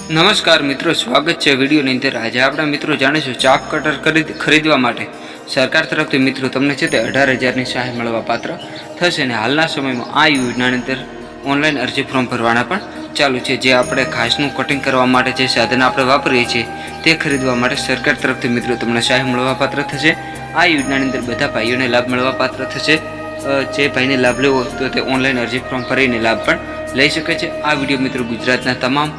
નમસ્કાર મિત્રો, સ્વાગત છે વિડીયોની અંદર। આજે આપણા મિત્રો જાણીશું ચાપ કટર ખરીદવા માટે સરકાર તરફથી મિત્રો તમને છે તે 18,000ની સહાય મળવા પાત્ર થશે અને હાલના સમયમાં આ યોજનાની અંદર ઓનલાઈન અરજી ફોર્મ ભરવાના પણ ચાલુ છે। જે આપણે ઘાસનું કટિંગ કરવા માટે જે સાધન આપણે વાપરીએ છીએ તે ખરીદવા માટે સરકાર તરફથી મિત્રો તમને સહાય મળવા પાત્ર થશે। આ યોજનાની અંદર બધા ભાઈઓને લાભ મળવા પાત્ર થશે। જે ભાઈને લાભ લેવો તો તે ઓનલાઈન અરજી ફોર્મ ભરીને લાભ પણ લઈ શકે છે। આ વિડીયો મિત્રો ગુજરાતના તમામ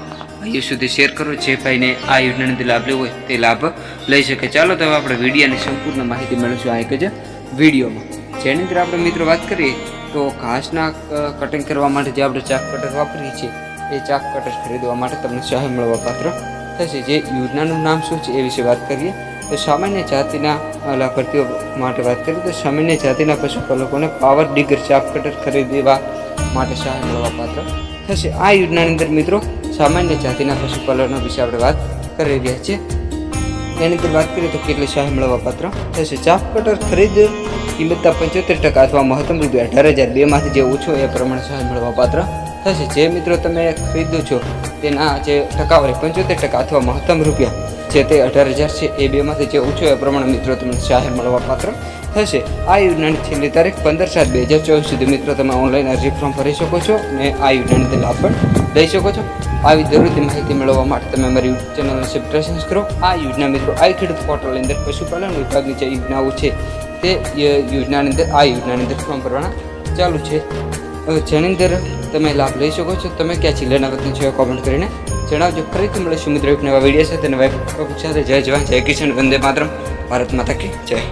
ભાઈઓ સુધી શેર કરો, જે ભાઈને આ યોજનાની અંદર લાભ લેવો હોય તે લાભ લઈ શકે। ચાલો તો આપણે વિડીયોની સંપૂર્ણ માહિતી મેળવીશું આ એક જ વિડીયોમાં, જેની અંદર આપણે મિત્રો વાત કરીએ તો ઘાસના કટિંગ કરવા માટે જે આપણે ચાક કટર વાપરીએ છીએ એ ચાક કટર ખરીદવા માટે તમને સહાય મળવા પાત્ર થશે। જે યોજનાનું નામ શું છે એ વિશે વાત કરીએ તો સામાન્ય જાતિના લાભાર્થીઓ માટે વાત કરીએ તો સામાન્ય જાતિના પશુપાલકોને પાવર ડિગર ચાપ કટર ખરીદવા માટે સહાય મળવા પાત્ર થશે। આ યોજનાની અંદર મિત્રો સામાન્ય જાતિના પશુપાલનો વિશે આપણે વાત કરી રહ્યા છીએ। એની અંદર વાત કરીએ તો કેટલી સહાય મળવા પાત્ર થશે। ચાપ કટર ખરીદ કિંમતના 75% અથવા મહત્તમ રૂપિયા 18,000 માંથી જે ઓછો એ પ્રમાણે સહાય મળવા પાત્ર થશે। જે મિત્રો તમે ખરીદો છો તેના જે ટકાવારી 75% અથવા મહત્તમ રૂપિયા જે તે 18,000 છે એ બેમાંથી જે ઓછો એ પ્રમાણે મિત્રો તમને સહાય મળવા પાત્ર થશે। આ યોજનાની છેલ્લી તારીખ 15/7/2024 સુધી મિત્રો તમે ઓનલાઈન અરજી ફોર્મ ભરી શકો છો અને આ યોજનાની લાભ પણ લઈ શકો છો। આવી જરૂરી માહિતી મેળવવા માટે તમે અમારી યુટ્યુબ ચેનલને સબસ્ક્રાઇબ કરો। આ યોજના મિત્રો આ ખેડૂત પોર્ટલની અંદર પશુપાલન વિભાગની જે યોજનાઓ છે તે યોજનાની અંદર આ યોજનાની અંદર ફોર્મ ભરવાના ચાલુ છે, જેની અંદર તમે લાભ લઈ શકો છો। તમે ક્યાં જિલ્લાના વતની છો કોમેન્ટ કરીને જણાવજો। ફરીથી મળીશું મિત્રો એક નવા વિડીયો સાથે, નવા ટોપિક સાથે। જય જવાન, જય કિસાન, વંદે માતરમ, ભારત માતા કી જય।